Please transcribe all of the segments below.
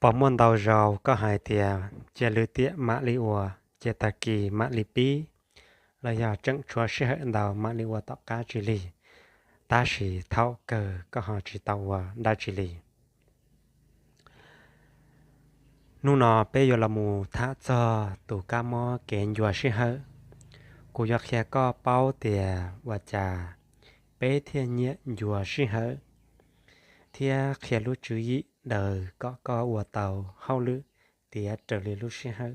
Bỏ môn đầu rầu có hai tia, chia lưu tiết mã lý ua, chia tà kỳ mã lý bí, là do trứng chua sĩ hệ đầu mã lý ua tóc cá chỉ lì, ta sĩ thao cờ có họ chỉ tàu ua đa chỉ lì. Nụ nọ bê yo là mù thả cho tù cá mò kén dùa sĩ hệ, cú yo khẽ có bao tia và trà, bê thiên nhẹ dùa sĩ hệ, thia khẽ lưu chú ý đời có ua tàu hao lư, tía trở lì lưu sĩ hệ.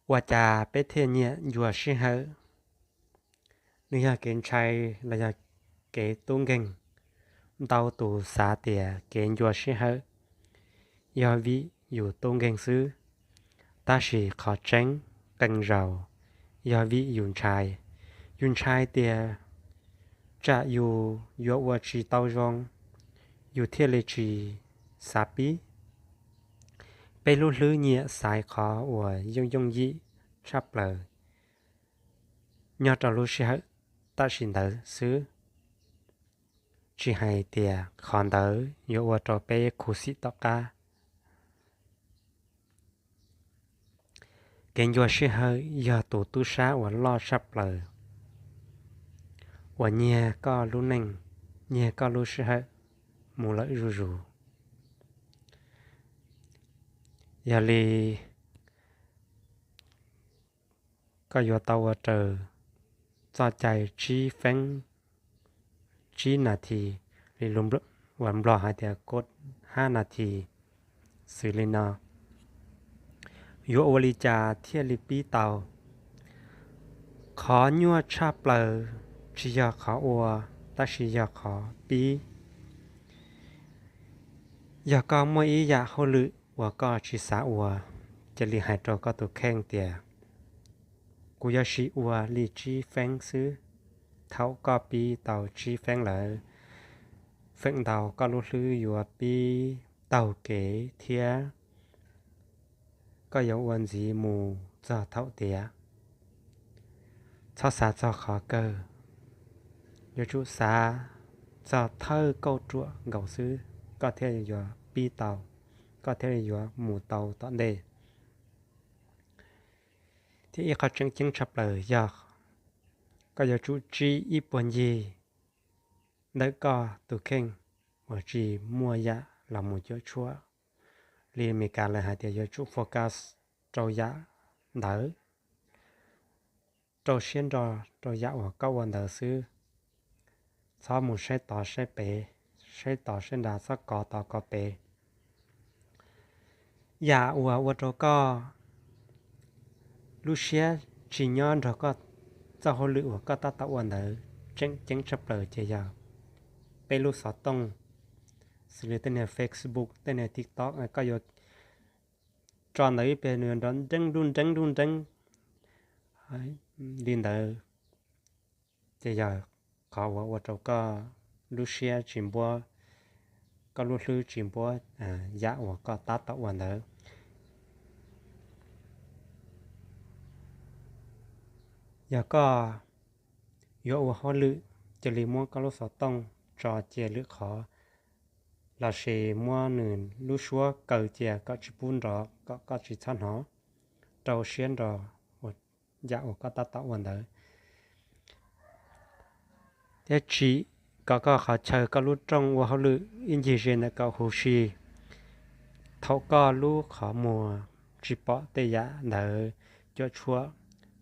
Và trà bế thiên nhẹ dùa sĩ hở. Nếu là kênh chay là kế tung gành. Đau tù xá tìa kênh dùa sĩ hở. Do vị dù tung gành sư. Ta sĩ khó tránh cành rào. Do vị dùn chay. Dùn chay tìa trả dù dùa ua trì tàu rong. Dù thiết lệ trì xá bí. Bê lưu lư nhẹ xài khó ua dung dĩ sắp lờ. Nhớ trò lưu sĩ hở. Ta xin đỡ xứ. Chỉ hay tìa khòn đỡ yếu ua trò bê khu sĩ tóc ca. Kênh dùa sĩ hơi giờ tù tu xá ua lo sắp lờ. Ua nhẹ có lưu nênh, nhẹ có lưu sĩ hơi, mù lợi rù rù. Giờ lì có yếu tàu ua trờ, cho chạy trí phanh trí nà thì lì lùm rực, vẫn bỏ hai tìa cốt 5 nà thì xử lý nọ. Yếu ua lì trà thiết lì bí tàu. Khó nhua chạp lờ, chỉ giờ khó ua, ta chỉ giờ khó bí. Giờ có mỗi ý dạ hô lự, và có chỉ xã ua, chỉ lì hai trò có tù khen tìa. Cú giờ chỉ ua lì chi phanh xứ, thấu có bí tàu chi phanh lờ. Phanh tàu có lưu lư yếu bí tàu kế thịa. Có yếu uẩn gì mù cho thấu tìa. Cho xa cho khó cơ. Yếu chú xa cho thơ câu trụa gầu sư. Có thể là yếu bí tàu. Có thể là yếu mù tàu tọn đề. Thì ý khó chân chân chập lời do. Có yếu chú trí ý buồn gì. Đấy có tù kênh. Và chỉ mua dạ là một chỗ chúa. Liên mì cả lời hãy tiêu yếu chú focus trâu dạ đỡ. Trâu xuyên trâu dạ của các vấn đề sư. Sau một xe tỏ xe bế. Xe tỏ xe đá sẽ có tỏ có bế. Dạ của trâu có. Lúc xe chỉ nhon rồi có. Cho hồ lự của các tạo vấn đề. Chân chấp lời chế giờ. Bế lúc xóa tông. Xử lý tên này Facebook, tên này TikTok. Có yếu tròn đấy bế nửa đó. Trăng đun. Liên đỡ. Chế giờ. Khó của trâu có. Lúc xe chìm bó. Có lúc lưu chìm bó. Dạ của có tạo vấn đề. Giờ có. Yếu của họ lự. Chỉ lý mua có lúc xóa tông. Cho chế lự khó. Là sẽ mua nền lúc xua cầu chế có chỉ bún rõ. Có chỉ thân hóa. Trâu xuyên rõ. Dạ của có tạo vấn đề. Thế chỉ có khó chờ có lúc trong của họ lự. In gì riêng là có hồ xì. Thấu có lúc khó mùa. Chỉ bỏ tê dạ nở cho chúa.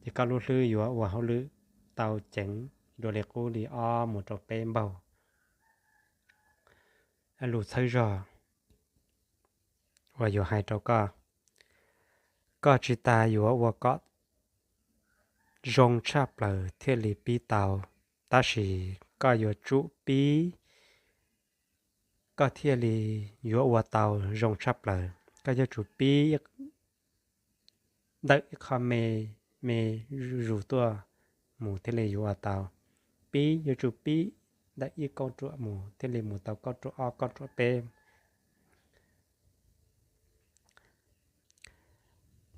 Thì có lúc lư yếu của họ lự. Tàu chánh. Đồ lệ cô đi o một trò bêm bầu. Lụt thấy rõ. Và yếu hai trò có. Có chỉ ta yếu và có. Rong chạp lờ thiết lý bí tàu. Ta chỉ có yếu chú bí. Có thiết lý yếu và tàu rong chạp lờ. Có yếu chú bí. Đợi khó mê rủ tua. Mù thiết lý yếu và tàu. Bí yếu chú bí. Đợi ý câu trụa mù. Thiết lý mù tàu câu trụa o câu trụa bêm.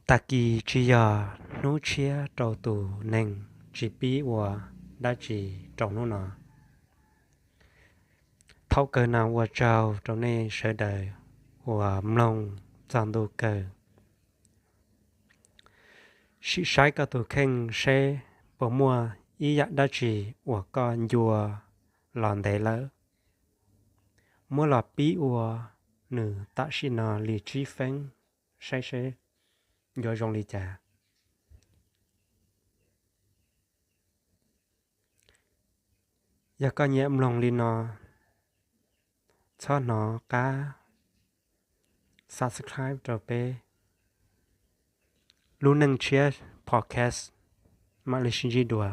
Ta kỳ chỉ giờ nụ chia trâu tù nền chỉ bí và đã chỉ trâu nụ nọ. thấu cơ nào qua trâu trong này sẽ đời và mông dàn đồ cơ sĩ sai cả tổ khen sẽ bỏ mua ý dạng đa chỉ của con dùa lòn đầy lỡ mua lọt bí ua nữ tạ sĩ nọ lì trí phanh sẽ do dòng lì trà và có nhẹ lòng lì nọ cho nó cá subscribe trở về luôn nâng chia podcast mà lì xin gì đùa